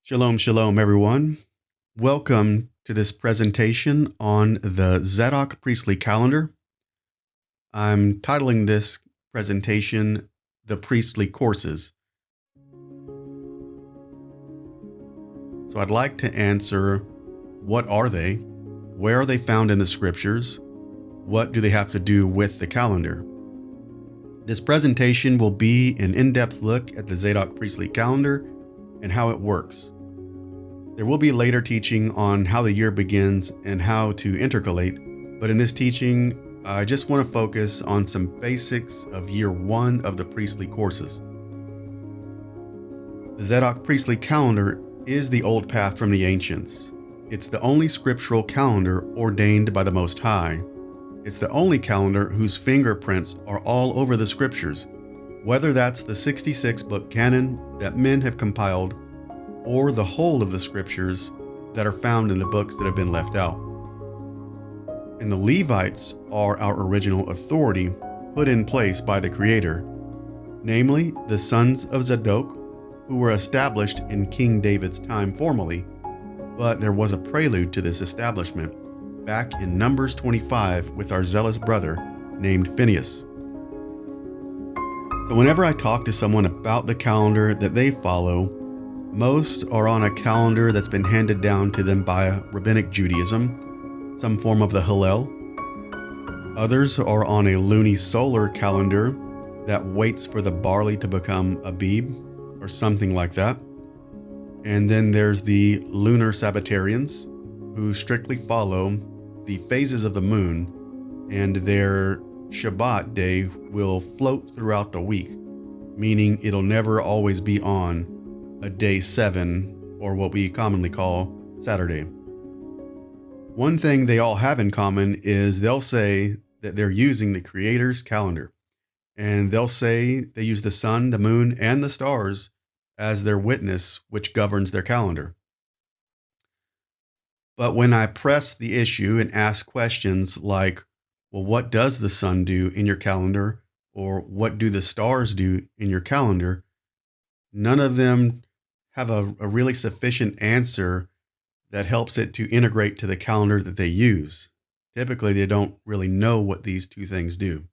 Shalom, shalom, everyone. Welcome to this presentation on the Zadok Priestly Calendar. I'm titling this presentation, The Priestly Courses. So I'd like to answer, what are they? Where are they found in the scriptures? What do they have to do with the calendar? This presentation will be an in-depth look at the Zadok Priestly Calendar and how it works. There will be later teaching on how the year begins and how to intercalate, but in this teaching, I just want to focus on some basics of year one of the priestly courses. The Zadok Priestly Calendar is the old path from the ancients. It's the only scriptural calendar ordained by the Most High. It's the only calendar whose fingerprints are all over the scriptures, whether that's the 66-book canon that men have compiled or the whole of the scriptures that are found in the books that have been left out. And the Levites are our original authority put in place by the Creator, namely the sons of Zadok, who were established in King David's time formally, but there was a prelude to this establishment back in Numbers 25 with our zealous brother named Phinehas. So whenever I talk to someone about the calendar that they follow, most are on a calendar that's been handed down to them by Rabbinic Judaism, some form of the Hillel. Others are on a luni-solar calendar that waits for the barley to become Abib, or something like that. And then there's the lunar Sabbatarians, who strictly follow the phases of the moon, and their Shabbat day will float throughout the week, meaning it'll never always be on a day 7, or what we commonly call Saturday. One thing they all have in common is they'll say that they're using the Creator's calendar, and they'll say they use the sun, the moon, and the stars as their witness which governs their calendar. But when I press the issue and ask questions like, well, what does the sun do in your calendar, or what do the stars do in your calendar, none of them have a really sufficient answer that helps it to integrate to the calendar that they use. Typically, they don't really know what these two things do.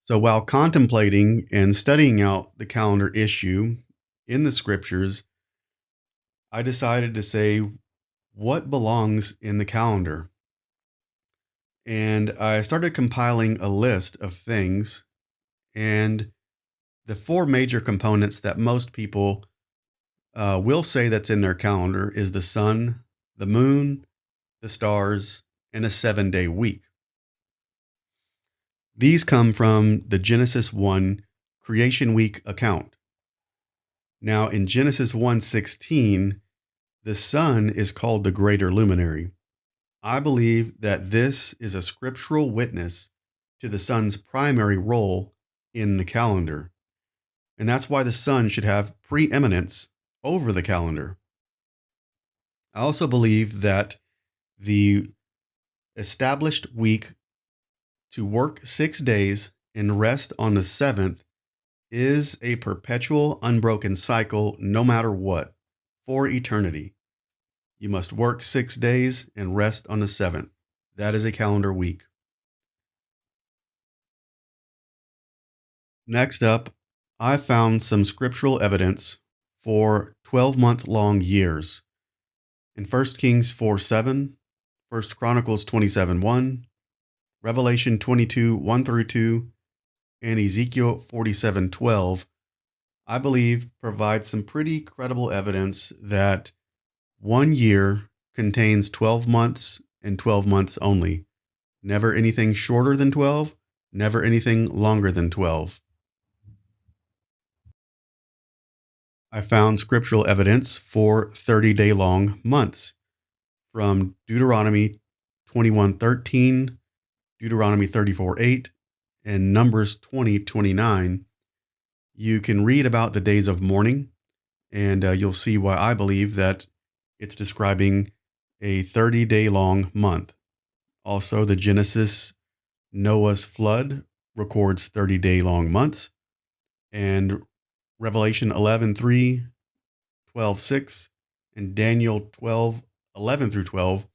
So while contemplating and studying out the calendar issue in the scriptures, I decided to say, what belongs in the calendar? And I started compiling a list of things, and the four major components that most people will say that's in their calendar is the sun, the moon, the stars, and a 7-day week. These come from the Genesis 1 creation week account. Now in Genesis 1:16, the sun is called the greater luminary. I believe that this is a scriptural witness to the sun's primary role in the calendar. And that's why the sun should have preeminence over the calendar. I also believe that the established week to work 6 days and rest on the 7th is a perpetual, unbroken cycle no matter what, for eternity. You must work 6 days and rest on the 7th. That is a calendar week. Next up, I found some scriptural evidence for 12-month-long years in 1 Kings 4:7, 1 Chronicles 27:1, Revelation 22:1-2, and Ezekiel 47:12. I believe provide some pretty credible evidence that 1 year contains 12 months and 12 months only. Never anything shorter than 12, never anything longer than 12. I found scriptural evidence for 30-day long months from Deuteronomy 21:13, Deuteronomy 34:8, and Numbers 20:29. You can read about the days of mourning, and you'll see why I believe that it's describing a 30-day long month. Also, the Genesis Noah's flood records 30-day long months, and Revelation 11:3 12:6 and Daniel 12:11 through 12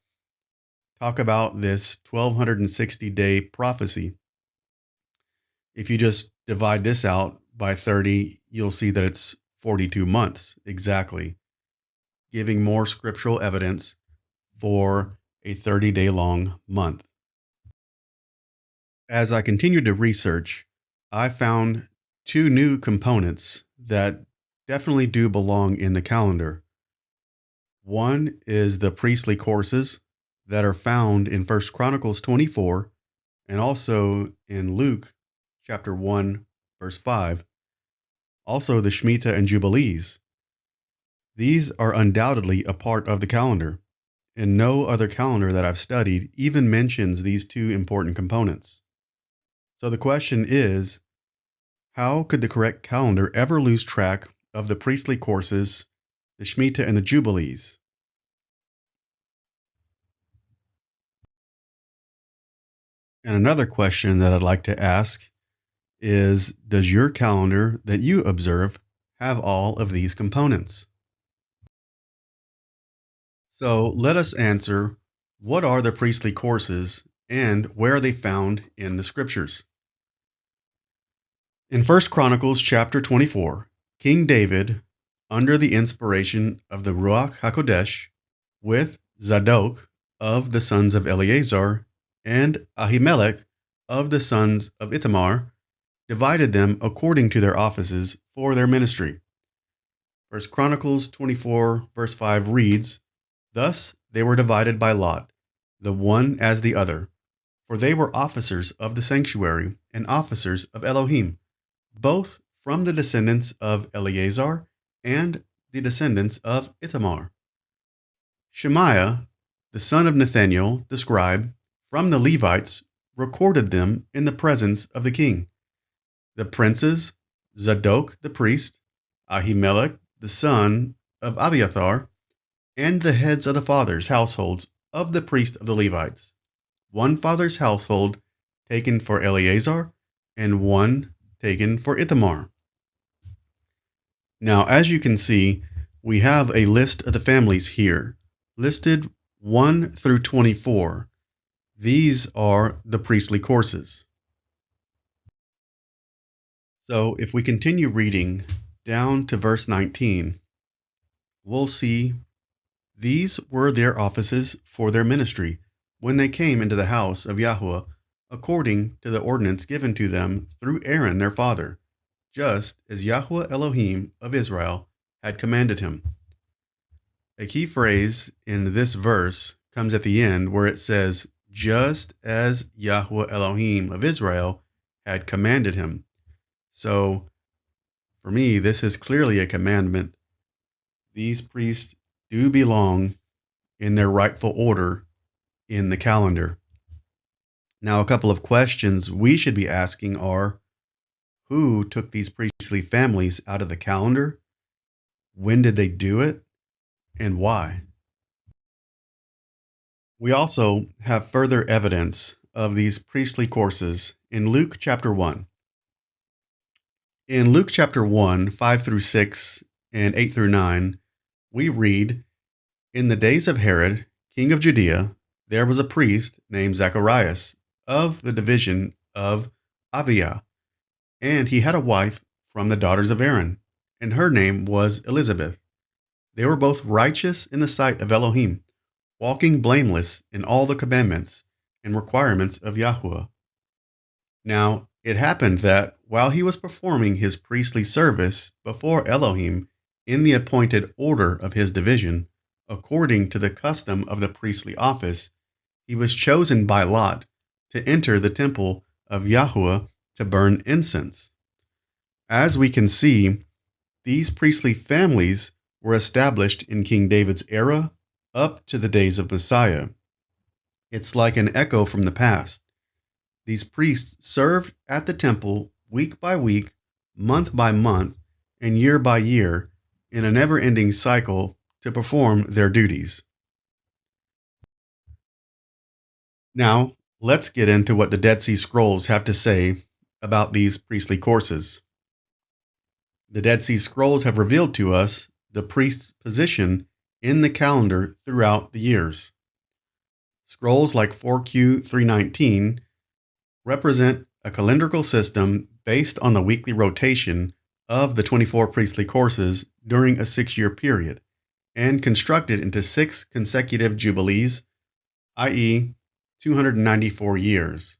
talk about this 1260-day prophecy. If you just divide this out by 30, you'll see that it's 42 months exactly, giving more scriptural evidence for a 30-day long month. As I continued to research, I found two new components that definitely do belong in the calendar. One is the priestly courses that are found in 1 Chronicles 24 and also in Luke chapter 1, verse 5. Also the Shemitah and Jubilees. These are undoubtedly a part of the calendar, and no other calendar that I've studied even mentions these two important components. So the question is, how could the correct calendar ever lose track of the priestly courses, the Shemitah, and the Jubilees? And another question that I'd like to ask is, does your calendar that you observe have all of these components? So let us answer, what are the priestly courses and where are they found in the scriptures? In 1 Chronicles chapter 24, King David, under the inspiration of the Ruach HaKodesh, with Zadok of the sons of Eleazar and Ahimelech of the sons of Ithamar, divided them according to their offices for their ministry. 1 Chronicles 24 verse 5 reads, "Thus they were divided by lot, the one as the other, for they were officers of the sanctuary and officers of Elohim, both from the descendants of Eleazar and the descendants of Ithamar. Shemaiah, the son of Nathaniel, the scribe, from the Levites, recorded them in the presence of the king. The princes, Zadok the priest, Ahimelech the son of Abiathar, and the heads of the fathers' households of the priests of the Levites, one father's household taken for Eleazar, and one taken for Ithamar." Now, as you can see, we have a list of the families here, listed 1 through 24. These are the priestly courses. So if we continue reading down to verse 19, we'll see these were their offices for their ministry when they came into the house of Yahweh, according to the ordinance given to them through Aaron their father, just as Yahweh Elohim of Israel had commanded him. A key phrase in this verse comes at the end where it says, just as Yahweh Elohim of Israel had commanded him. So, for me, this is clearly a commandment. These priests do belong in their rightful order in the calendar. Now, a couple of questions we should be asking are, who took these priestly families out of the calendar? When did they do it? And why? We also have further evidence of these priestly courses in Luke chapter 1. In Luke chapter 1, 5 through 6 and 8 through 9, we read, "In the days of Herod, king of Judea, there was a priest named Zacharias of the division of Abia, and he had a wife from the daughters of Aaron, and her name was Elizabeth. They were both righteous in the sight of Elohim, walking blameless in all the commandments and requirements of Yahweh. Now it happened that while he was performing his priestly service before Elohim in the appointed order of his division, according to the custom of the priestly office, he was chosen by lot to enter the temple of Yahweh to burn incense." As we can see, these priestly families were established in King David's era up to the days of Messiah. It's like an echo from the past. These priests served at the temple week by week, month by month, and year by year in a never-ending cycle to perform their duties. Now, let's get into what the Dead Sea Scrolls have to say about these priestly courses. The Dead Sea Scrolls have revealed to us the priest's position in the calendar throughout the years. Scrolls like 4Q319 represent a calendrical system based on the weekly rotation of the 24 priestly courses during a 6-year period, and constructed into 6 consecutive jubilees, i.e., 294 years.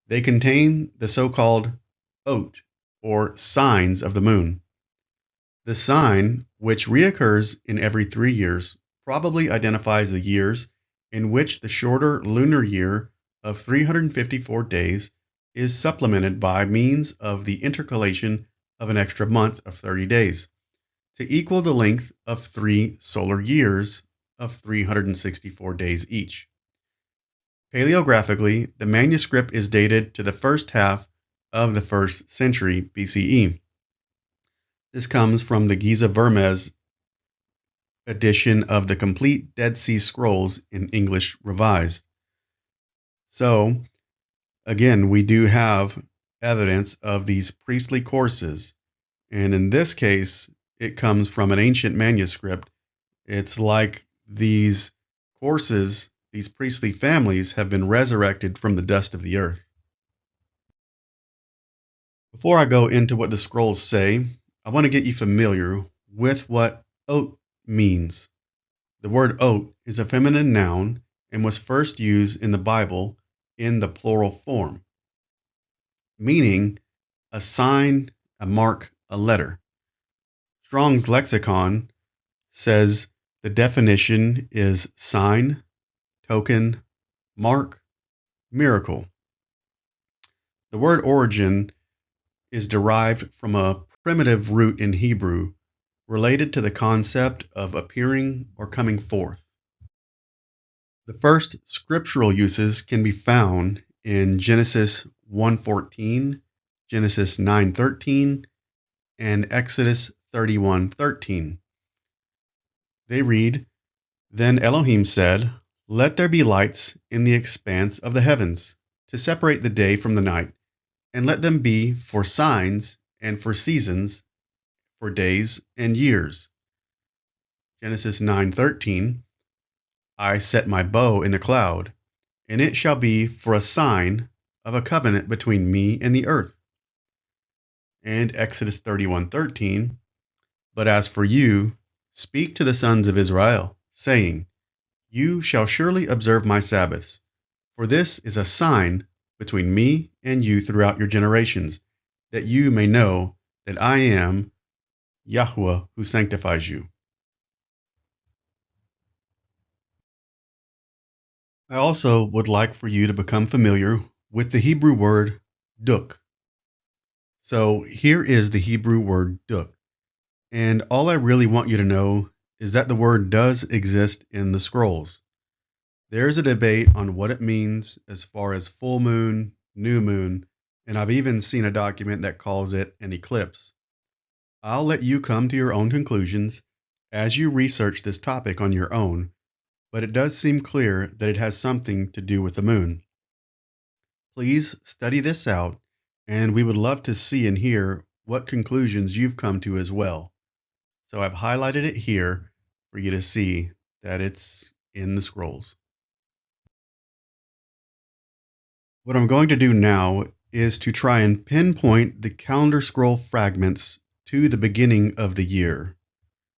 They contain the so-called ot, or signs of the moon. The sign, which reoccurs in every 3 years, probably identifies the years in which the shorter lunar year of 354 days is supplemented by means of the intercalation of an extra month of 30 days, to equal the length of 3 solar years of 364 days each. Paleographically, the manuscript is dated to the first half of the 1st century BCE. This comes from the Giza Vermes edition of the Complete Dead Sea Scrolls in English Revised. So, again, we do have evidence of these priestly courses, and in this case, it comes from an ancient manuscript. It's like these courses, these priestly families, have been resurrected from the dust of the earth. Before I go into what the scrolls say, I want to get you familiar with what ot means. The word ot is a feminine noun and was first used in the Bible in the plural form, meaning a sign, a mark, a letter. Strong's lexicon says the definition is sign, token, mark, miracle. The word origin is derived from a primitive root in Hebrew related to the concept of appearing or coming forth. The first scriptural uses can be found in Genesis 1:14, Genesis 9:13, and Exodus 31:13. They read, "Then Elohim said, 'Let there be lights in the expanse of the heavens, to separate the day from the night, and let them be for signs and for seasons, for days and years.'" Genesis 9:13, "I set my bow in the cloud, and it shall be for a sign of a covenant between me and the earth." And Exodus 31:13, "But as for you, speak to the sons of Israel, saying, 'You shall surely observe my Sabbaths, for this is a sign between me and you throughout your generations, that you may know that I am Yahweh who sanctifies you.'" I also would like for you to become familiar with the Hebrew word duk. So here is the Hebrew word duk. And all I really want you to know is that the word does exist in the scrolls. There's a debate on what it means as far as full moon, new moon, and I've even seen a document that calls it an eclipse. I'll let you come to your own conclusions as you research this topic on your own, but it does seem clear that it has something to do with the moon. Please study this out, and we would love to see and hear what conclusions you've come to as well. So I've highlighted it here for you to see that it's in the scrolls. What I'm going to do now is to try and pinpoint the calendar scroll fragments to the beginning of the year.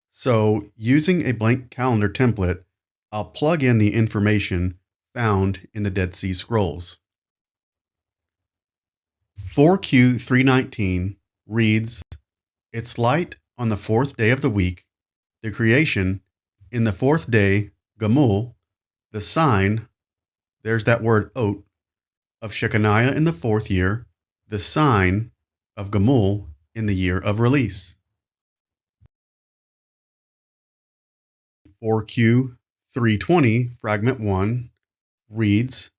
So using a blank calendar template, I'll plug in the information found in the Dead Sea Scrolls. 4Q319 reads, "Its light on the 4th day of the week, the creation, in the 4th day, Gamul, the sign," there's that word ot, "of Shechaniah in the 4th year, the sign of Gamul in the year of release." 4Q320, fragment 1, reads,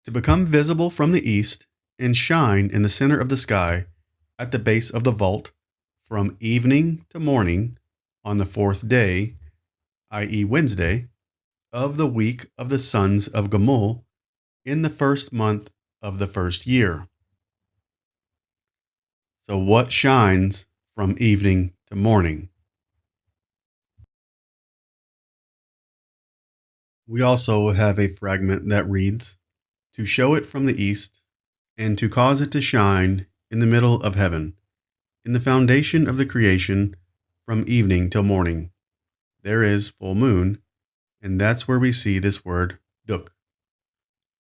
"To become visible from the east and shine in the center of the sky at the base of the vault from evening to morning on the 4th day, i.e. Wednesday, of the week of the sons of Gamul in the 1st month of the 1st year." So what shines from evening to morning? We also have a fragment that reads, "To show it from the east, and to cause it to shine in the middle of heaven, in the foundation of the creation, from evening till morning." There is full moon, and that's where we see this word duk.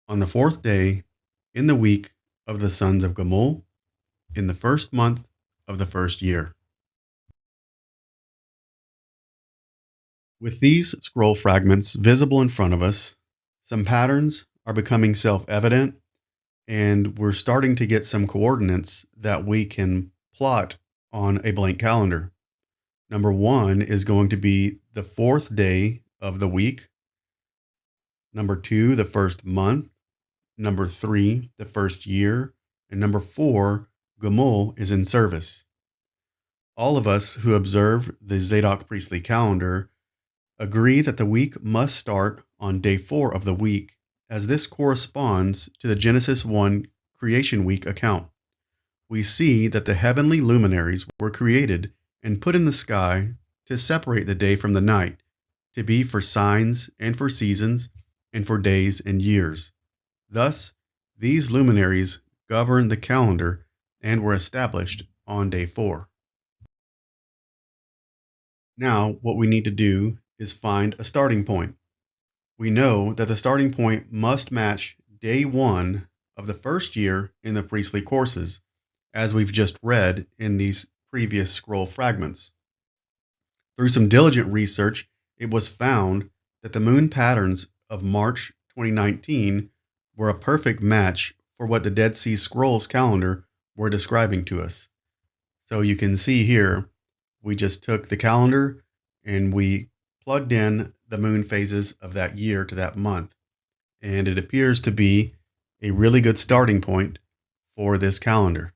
On the 4th day, in the week of the sons of Gamul, in the 1st month of the 1st year. With these scroll fragments visible in front of us, some patterns are becoming self-evident, and we're starting to get some coordinates that we can plot on a blank calendar. Number 1 is going to be the 4th day of the week. Number 2, the 1st month. Number 3, the 1st year. And number 4, Gamul is in service. All of us who observe the Zadok Priestly Calendar agree that the week must start on day 4 of the week, as this corresponds to the Genesis 1 creation week account. We see that the heavenly luminaries were created and put in the sky to separate the day from the night, to be for signs and for seasons and for days and years. Thus, these luminaries govern the calendar and were established on day 4. Now, what we need to do is find a starting point. We know that the starting point must match day 1 of the 1st year in the priestly courses, as we've just read in these previous scroll fragments. Through some diligent research, it was found that the moon patterns of March 2019 were a perfect match for what the Dead Sea Scrolls calendar were describing to us. So you can see here, we just took the calendar and we plugged in the moon phases of that year to that month. And it appears to be a really good starting point for this calendar.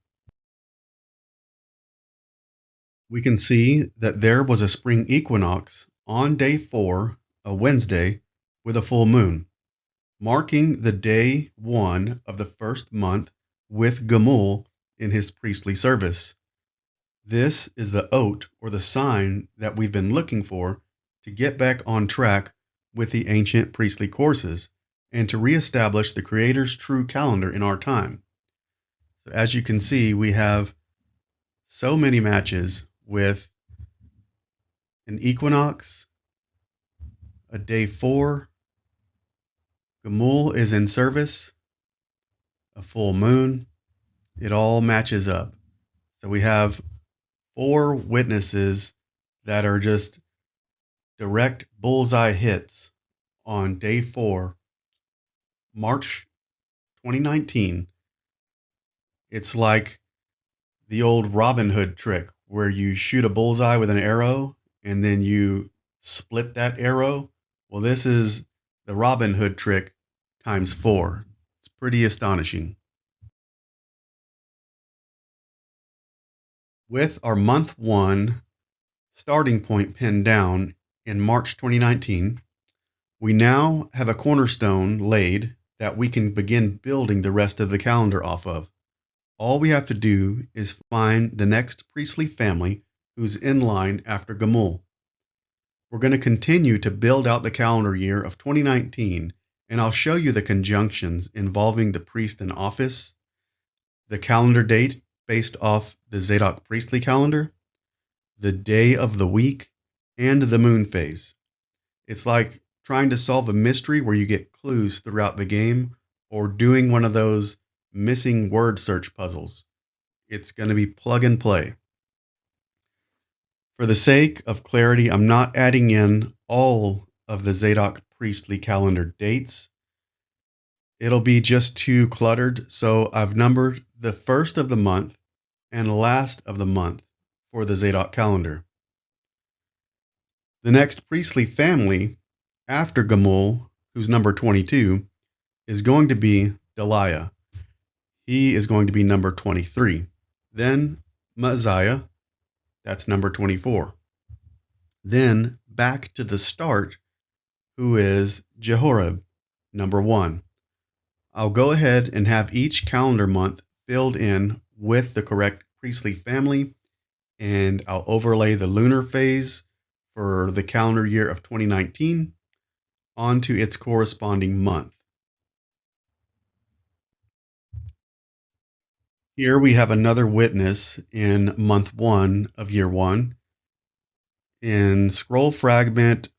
We can see that there was a spring equinox on day 4, a Wednesday, with a full moon, marking the day 1 of the 1st month with Gamul in his priestly service. This is the oat, or the sign, that we've been looking for to get back on track with the ancient priestly courses and to reestablish the Creator's true calendar in our time. So as you can see, we have so many matches with an equinox, a day 4, Gamul is in service, a full moon. It all matches up. So we have 4 witnesses that are just direct bullseye hits on day 4, March 2019. It's like the old Robin Hood trick where you shoot a bullseye with an arrow and then you split that arrow. Well, this is the Robin Hood trick times 4. It's pretty astonishing. With our month 1 starting point pinned down in March 2019, we now have a cornerstone laid that we can begin building the rest of the calendar off of. All we have to do is find the next priestly family who's in line after Gamul. We're going to continue to build out the calendar year of 2019, and I'll show you the conjunctions involving the priest in office, the calendar date based off the Zadok Priestly Calendar, the day of the week, and the moon phase. It's like trying to solve a mystery where you get clues throughout the game, or doing one of those missing word search puzzles. It's going to be plug and play. For the sake of clarity, I'm not adding in all of the Zadok Priestly Calendar dates. It'll be just too cluttered, so I've numbered the 1st of the month and last of the month for the Zadok calendar. The next priestly family after Gamul, who's number 22, is going to be Deliah. He is going to be number 23. Then Messiah, that's number 24. Then back to the start, who is Jehoram, number 1. I'll go ahead and have each calendar month filled in with the correct priestly family, and I'll overlay the lunar phase for the calendar year of 2019. onto its corresponding month. Here we have another witness in month 1 of year 1. In scroll fragment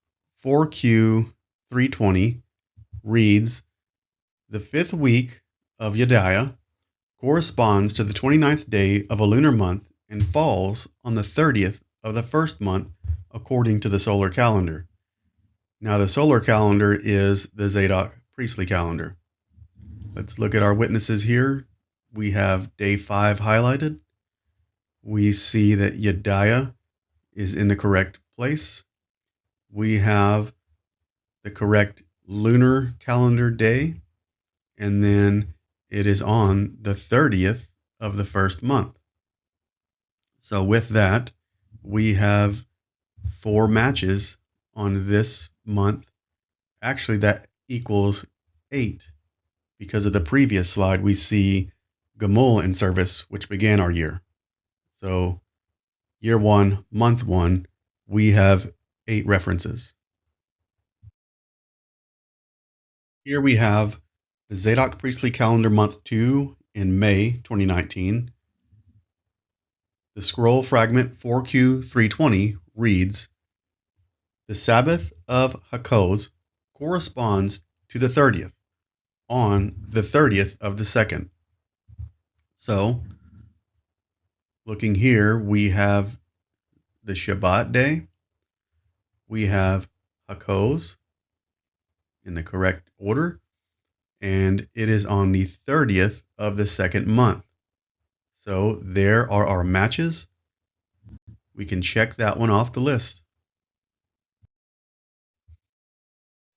4Q 320 reads, "The 5th week of Yediah corresponds to the 29th day of a lunar month and falls on the 30th of the first month according to the solar calendar." Now the solar calendar is the Zadok Priestly Calendar. Let's look at our witnesses here. We have day 5 highlighted. We see that Yediah is in the correct place. We have the correct lunar calendar day, and then it is on the 30th of the first month. So with that, we have 4 matches on this month. Actually, that equals 8. Because of the previous slide, we see Gamul in service, which began our year. So year 1, month 1, we have 8 references. Here we have the Zadok Priestly Calendar month 2 in May 2019. The scroll fragment 4Q 320 reads, "The Sabbath of Hakoz corresponds to the 30th, on the 30th of the second." So, looking here, we have the Shabbat day, we have Hakoz in the correct order, and it is on the 30th of the second month. So there are our matches. We can check that one off the list.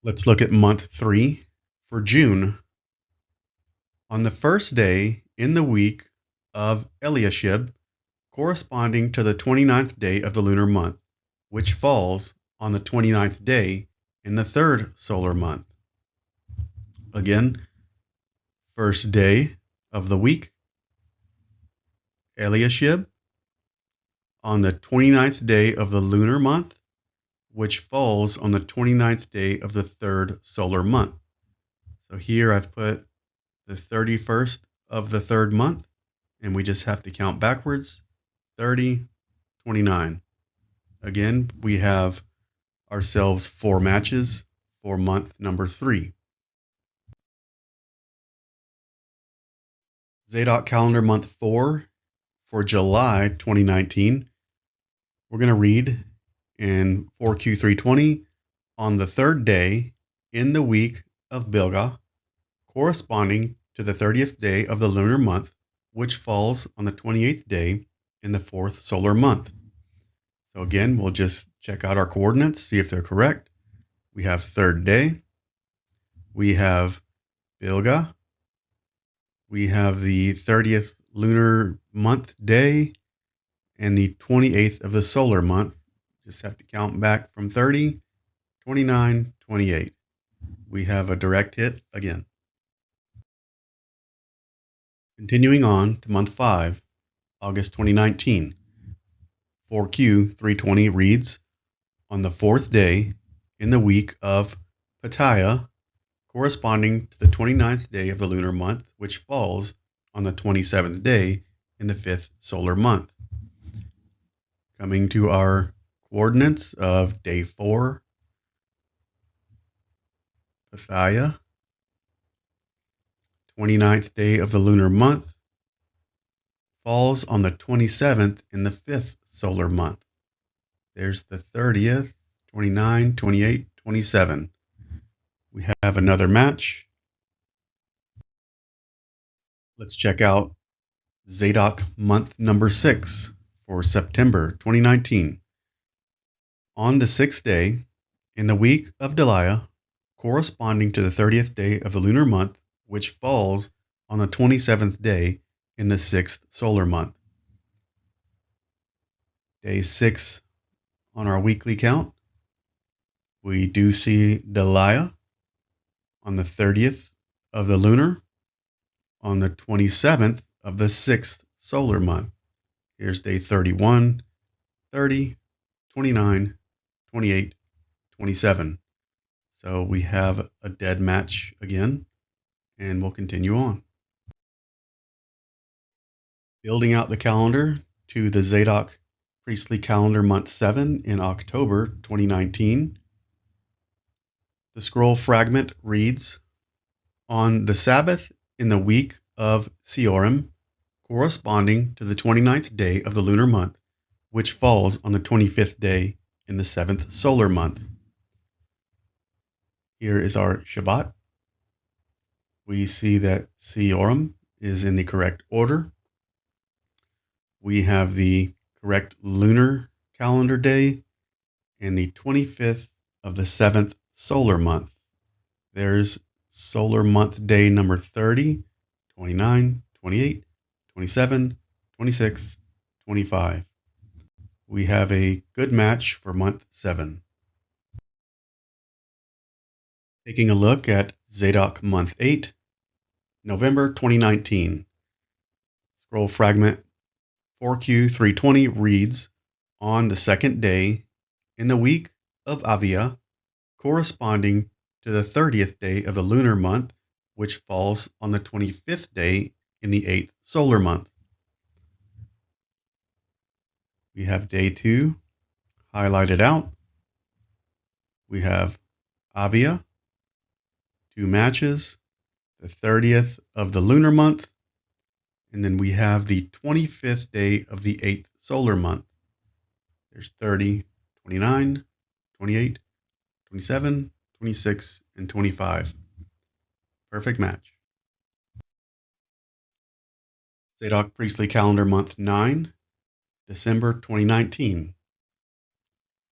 Let's look at month 3 for June. On the first day in the week of Eliashib, corresponding to the 29th day of the lunar month, which falls on the 29th day in the third solar month. Again, first day of the week, Eliashib, on the 29th day of the lunar month, which falls on the 29th day of the third solar month. So here I've put the 31st of the third month, and we just have to count backwards, 30, 29. Again, we have ourselves 4 matches for month number 3. Zadok calendar month 4 for July 2019. We're going to read in 4Q320, "On the 3rd day in the week of Bilgah, corresponding to the 30th day of the lunar month, which falls on the 28th day in the 4th solar month." So again, we'll just check out our coordinates, see if they're correct. We have 3rd day, we have Bilgah, we have the 30th lunar month day, and the 28th of the solar month. Just have to count back from 30, 29, 28. We have a direct hit again. Continuing on to month 5, August 2019. 4Q320 reads, "On the 4th day in the week of Patiah, corresponding to the 29th day of the lunar month, which falls on the 27th day in the 5th solar month." Coming to our coordinates of day 4, Pathiah, 29th day of the lunar month, falls on the 27th in the 5th solar month. There's the 30th, 29, 28, 27. We have another match. Let's check out Zadok month number 6 for September 2019. On the 6th day in the week of Deliah, corresponding to the 30th day of the lunar month, which falls on the 27th day in the 6th solar month. Day 6 on our weekly count, we do see Deliah on the 30th of the lunar, on the 27th of the 6th solar month. Here's day 31, 30, 29, 28, 27. So we have a dead match again, and we'll continue on. Building out the calendar to the Zadok Priestly Calendar month 7 in October 2019. The scroll fragment reads, "On the Sabbath in the week of Siorim, corresponding to the 29th day of the lunar month, which falls on the 25th day in the 7th solar month." Here is our Shabbat. We see that Siorim is in the correct order. We have the correct lunar calendar day and the 25th of the 7th solar month. There's solar month day number 30, 29, 28, 27, 26, 25. We have a good match for month 7. Taking a look at Zadok month 8, November 2019. Scroll fragment 4Q320 reads, "On the second day in the week of Avia, corresponding to the 30th day of the lunar month, which falls on the 25th day in the 8th solar month." We have day 2 highlighted out. We have Avia, 2 matches, the 30th of the lunar month, and then we have the 25th day of the 8th solar month. There's 30, 29, 28, 27, 26, and 25. Perfect match. Zadok Priestly Calendar month 9, December 2019.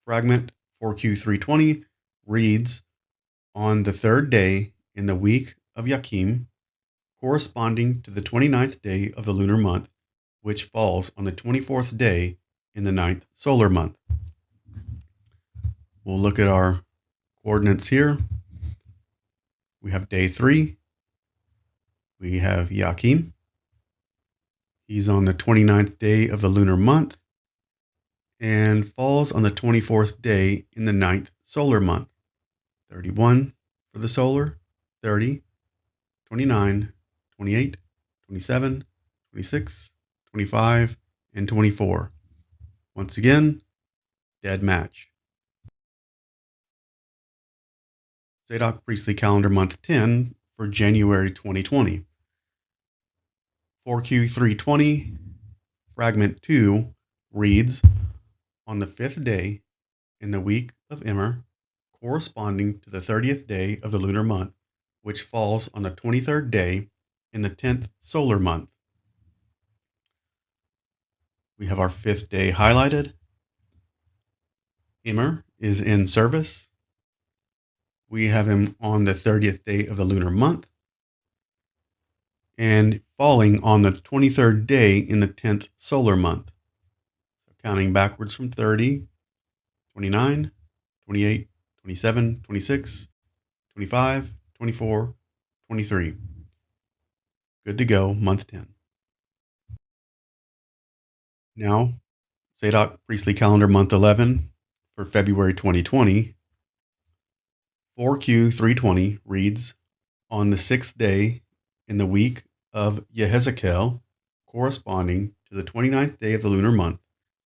Fragment 4Q320 reads, "On the 3rd day in the week of Yakim, corresponding to the 29th day of the lunar month, which falls on the 24th day in the 9th solar month." We'll look at our coordinates here. We have day 3. We have Yakim. He's on the 29th day of the lunar month and falls on the 24th day in the 9th solar month. 31 for the solar, 30, 29, 28, 27, 26, 25, and 24. Once again, dead match. Zadok Priestly Calendar month 10 for January 2020. 4Q320, fragment 2 reads, "On the 5th day in the week of Immer, corresponding to the 30th day of the lunar month, which falls on the 23rd day in the 10th solar month." We have our 5th day highlighted. Immer is in service. We have him on the 30th day of the lunar month and falling on the 23rd day in the 10th solar month. So counting backwards from 30, 29, 28, 27, 26, 25, 24, 23. Good to go, month 10. Now, Zadok Priestly Calendar month 11 for February 2020. 4Q320 reads, "On the 6th day in the week of Yehezekiel, corresponding to the 29th day of the lunar month,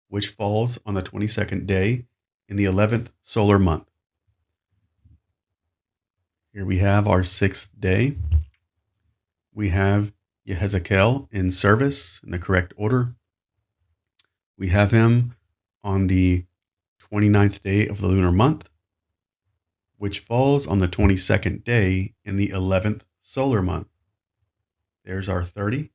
which falls on the 22nd day in the 11th solar month." Here we have our 6th day. We have Yehezekiel in service in the correct order. We have him on the 29th day of the lunar month, which falls on the 22nd day in the 11th solar month. There's our 30,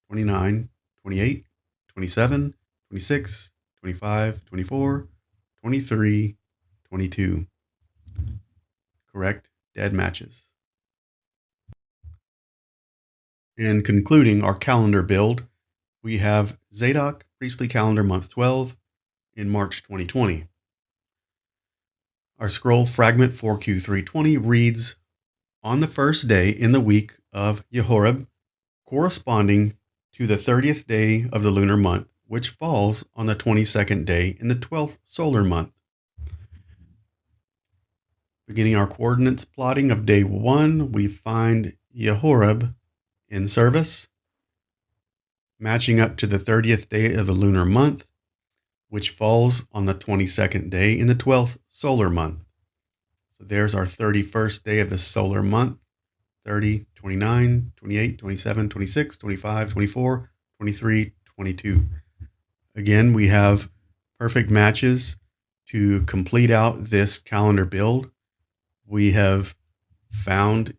29, 28, 27, 26, 25, 24, 23, 22. Correct dead matches. And concluding our calendar build, we have Zadok Priestly Calendar month 12 in March 2020. Our scroll fragment 4Q320 reads, "On the 1st day in the week of Yehoreb, corresponding to the 30th day of the lunar month, which falls on the 22nd day in the 12th solar month." Beginning our coordinates plotting of day 1, we find Yehoreb in service, matching up to the 30th day of the lunar month, which falls on the 22nd day in the 12th solar month. So there's our 31st day of the solar month, 30, 29, 28, 27, 26, 25, 24, 23, 22. Again, we have perfect matches to complete out this calendar build. We have found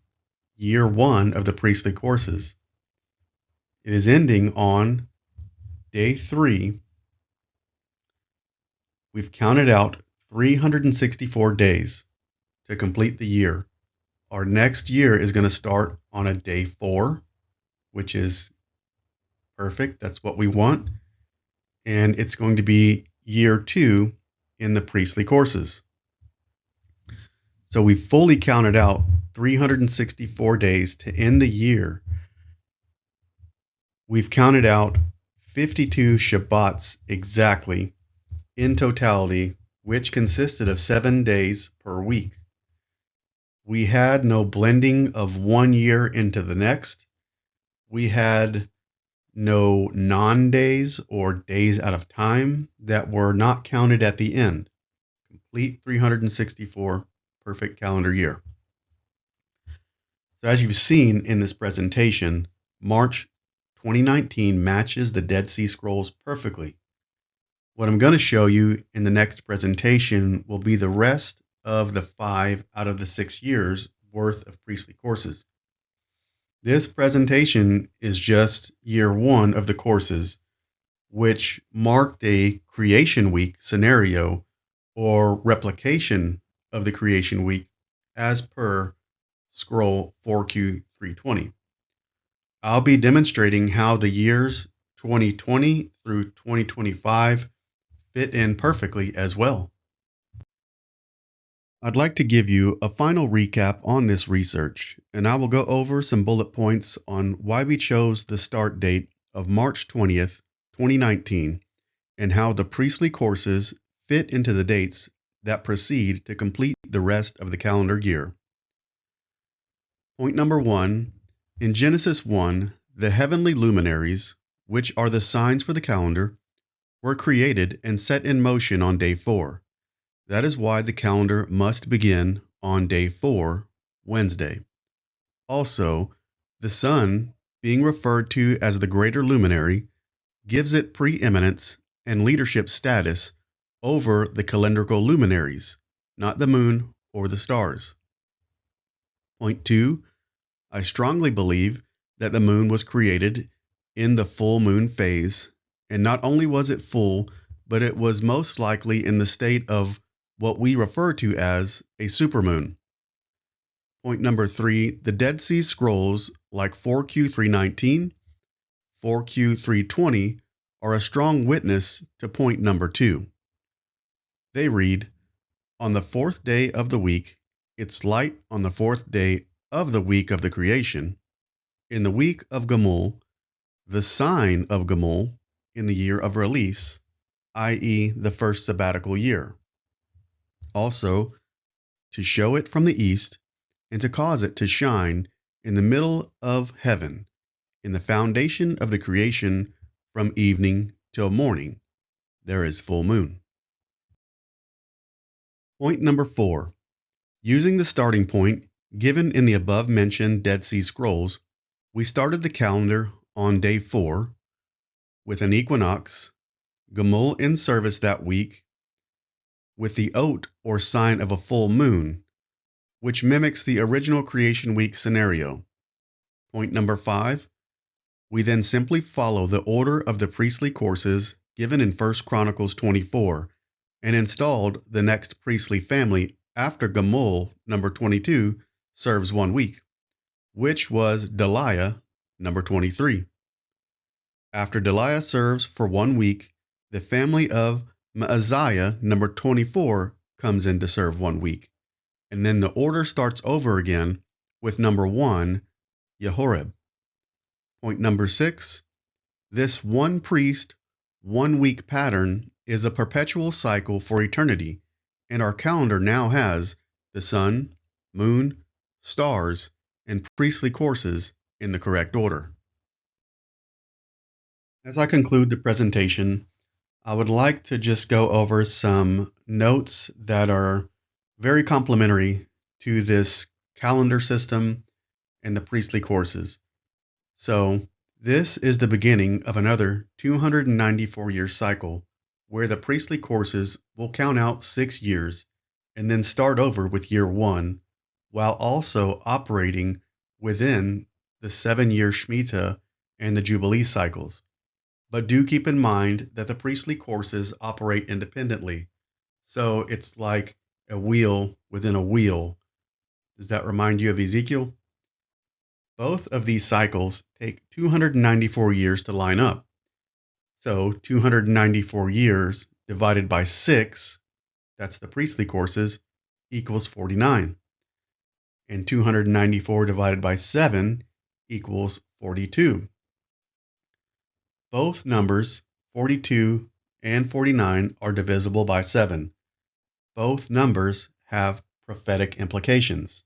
year 1 of the priestly courses. It is ending on day 3. We've counted out 364 days to complete the year. Our next year is going to start on a day 4, which is perfect. That's what we want. And it's going to be year 2 in the priestly courses. So we fully counted out 364 days to end the year. We've counted out 52 Shabbats exactly in totality, which consisted of 7 days per week. We had no blending of one year into the next. We had no non-days or days out of time that were not counted at the end. Complete 364 perfect calendar year. So as you've seen in this presentation, March 2019 matches the Dead Sea Scrolls perfectly. What I'm going to show you in the next presentation will be the rest of the 5 out of the 6 years worth of priestly courses. This presentation is just year 1 of the courses, which marked a creation week scenario or replication of the creation week as per scroll 4Q320. I'll be demonstrating how the years 2020 through 2025 fit in perfectly as well. I'd like to give you a final recap on this research, and I will go over some bullet points on why we chose the start date of March 20th, 2019, and how the priestly courses fit into the dates that proceed to complete the rest of the calendar year. Point number 1. In Genesis 1, the heavenly luminaries, which are the signs for the calendar, were created and set in motion on day 4. That is why the calendar must begin on day 4, Wednesday. Also, the sun, being referred to as the greater luminary, gives it preeminence and leadership status over the calendrical luminaries, not the moon or the stars. Point 2. I strongly believe that the moon was created in the full moon phase, and not only was it full, but it was most likely in the state of what we refer to as a supermoon. Point number 3, the Dead Sea Scrolls, like 4Q319, 4Q320, are a strong witness to point number 2. They read, on the 4th day of the week, its light on the 4th day of the week of the creation, in the week of Gamul, the sign of Gamul, in the year of release, i.e. the first sabbatical year. Also, to show it from the east, and to cause it to shine in the middle of heaven, in the foundation of the creation, from evening till morning, there is full moon. Point number 4. Using the starting point given in the above-mentioned Dead Sea Scrolls, we started the calendar on day 4 with an equinox, Gamul in service that week, with the oat or sign of a full moon, which mimics the original creation week scenario. Point number 5. We then simply follow the order of the priestly courses given in 1 Chronicles 24 and installed the next priestly family after Gamul, number 22, serves 1 week, which was Deliah, number 23. After Deliah serves for 1 week, the family of Maaziah, number 24, comes in to serve 1 week. And then the order starts over again with number 1, Yehoreb. Point number 6, this 1 priest, 1 week pattern is a perpetual cycle for eternity, and our calendar now has the sun, moon, stars, and priestly courses in the correct order. As I conclude the presentation, I would like to just go over some notes that are very complementary to this calendar system and the priestly courses. So, this is the beginning of another 294-year cycle where the priestly courses will count out 6 years and then start over with year 1, while also operating within the 7-year Shemitah and the Jubilee cycles. But do keep in mind that the priestly courses operate independently, so it's like a wheel within a wheel. Does that remind you of Ezekiel? Both of these cycles take 294 years to line up. So 294 years divided by 6, that's the priestly courses, equals 49. And 294 divided by 7 equals 42. Both numbers, 42 and 49, are divisible by 7. Both numbers have prophetic implications.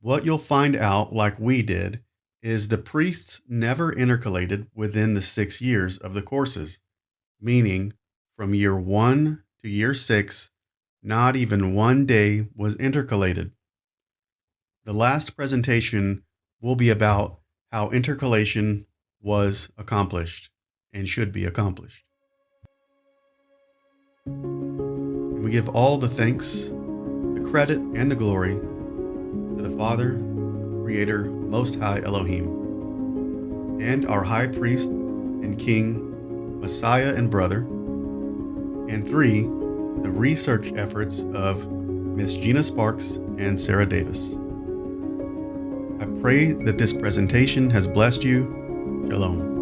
What you'll find out, like we did, is the priests never intercalated within the 6 years of the courses, meaning from year 1 to year 6, not even one day was intercalated. The last presentation will be about how intercalation was accomplished and should be accomplished. And we give all the thanks, the credit, and the glory to the Father, Creator, Most High Elohim, and our High Priest and King, Messiah and Brother, and 3, the research efforts of Miss Gina Sparks and Sarah Davis. I pray that this presentation has blessed you. Shalom.